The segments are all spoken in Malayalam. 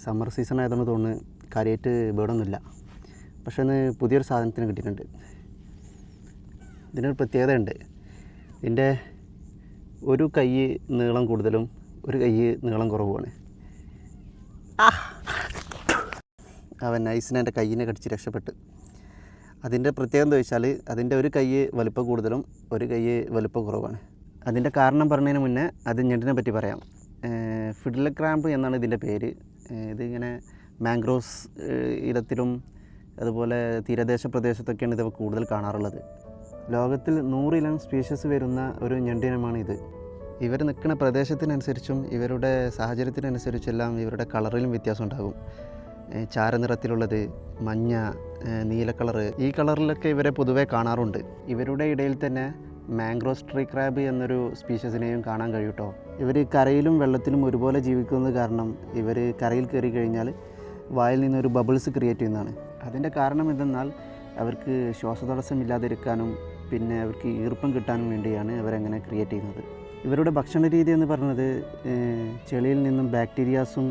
സമ്മർ സീസൺ ആയതുകൊണ്ട് തോന്നുന്നു കാര്യമായിട്ട് ബേഡൊന്നുമില്ല. പക്ഷേ ഇന്ന് പുതിയൊരു സാധനത്തിന് കിട്ടിയിട്ടുണ്ട്. ഇതിനൊരു പ്രത്യേകതയുണ്ട്. ഇതിൻ്റെ ഒരു കൈ നീളം കൂടുതലും ഒരു കൈ നീളം കുറവുമാണ്. അവൻ നൈസിന് എൻ്റെ കയ്യിനെ കടിച്ച് രക്ഷപ്പെട്ട്. അതിൻ്റെ പ്രത്യേകത എന്താ വെച്ചാൽ അതിൻ്റെ ഒരു കൈ വലുപ്പം കൂടുതലും ഒരു കൈ വലുപ്പം കുറവാണ്. അതിൻ്റെ കാരണം പറഞ്ഞതിന് മുന്നേ അത് ഞണ്ടിനെ പറ്റി പറയാം. ഫിഡിൽ ക്രാമ്പ് എന്നാണ് ഇതിൻ്റെ പേര്. ഇതിങ്ങനെ മാംഗ്രോവ്സ് ഇനത്തിലും അതുപോലെ തീരദേശ പ്രദേശത്തൊക്കെയാണ് ഇത് കൂടുതൽ കാണാറുള്ളത്. ലോകത്തിൽ 100 ഇനം സ്പീഷീസ് വരുന്ന ഒരു ഞണ്ടിനമാണ് ഇത്. ഇവർ നിൽക്കുന്ന പ്രദേശത്തിനനുസരിച്ചും ഇവരുടെ സാഹചര്യത്തിനനുസരിച്ചെല്ലാം ഇവരുടെ കളറിലും വ്യത്യാസം ഉണ്ടാകും. ചാരനിറത്തിലുള്ളത്, മഞ്ഞ, നീല കളറ്, ഈ കളറിലൊക്കെ ഇവരെ പൊതുവെ കാണാറുണ്ട്. ഇവരുടെ ഇടയിൽ തന്നെ മാംഗ്രോവ് ട്രീ ക്രാബ് എന്നൊരു സ്പീഷീസിനെയും കാണാൻ കഴിയും കേട്ടോ. ഇവർ കരയിലും വെള്ളത്തിലും ഒരുപോലെ ജീവിക്കുന്നത് കാരണം ഇവർ കരയിൽ കയറി കഴിഞ്ഞാൽ വായിൽ നിന്നൊരു ബബിൾസ് ക്രിയേറ്റ് ചെയ്യുന്നതാണ്. അതിൻ്റെ കാരണം എന്തെന്നാൽ അവർക്ക് ശ്വാസതടസ്സം ഇല്ലാതിരിക്കാനും പിന്നെ അവർക്ക് ഈർപ്പം കിട്ടാനും വേണ്ടിയാണ് അവരങ്ങനെ ക്രിയേറ്റ് ചെയ്യുന്നത്. ഇവരുടെ ഭക്ഷണ രീതി എന്ന് പറയുന്നത് ചെളിയിൽ നിന്നും ബാക്ടീരിയാസും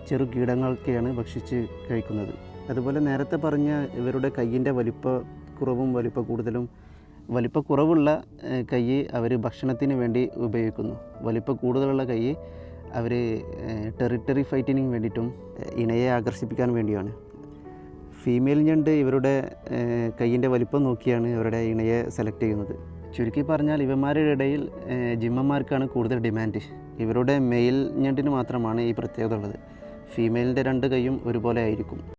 ചെറു കീടങ്ങളൊക്കെയാണ് ഭക്ഷിച്ച് കഴിക്കുന്നത്. അതുപോലെ നേരത്തെ പറഞ്ഞ ഇവരുടെ കയ്യിൻ്റെ വലിപ്പ കൂടുതലും വലിപ്പക്കുറവുള്ള കൈ അവർ ഭക്ഷണത്തിന് വേണ്ടി ഉപയോഗിക്കുന്നു. വലിപ്പ കൂടുതലുള്ള കൈ അവർ ടെറിട്ടറി ഫൈറ്റിങ്ങിന് വേണ്ടിയിട്ടും ഇണയെ ആകർഷിപ്പിക്കാൻ വേണ്ടിയാണ്. ഫീമെയിൽ ഞണ്ട് ഇവരുടെ കൈയിൻ്റെ വലിപ്പം നോക്കിയാണ് ഇവരുടെ ഇണയെ സെലക്ട് ചെയ്യുന്നത്. ചുരുക്കി പറഞ്ഞാൽ ഇവന്മാരുടെ ഇടയിൽ ജിമ്മന്മാർക്കാണ് കൂടുതൽ ഡിമാൻഡ്. ഇവരുടെ മെയിൽ ഞണ്ടിന് മാത്രമാണ് ഈ പ്രത്യേകത ഉള്ളത്. ഫീമെയിലിൻ്റെ 2 കൈയും ഒരുപോലെ ആയിരിക്കും.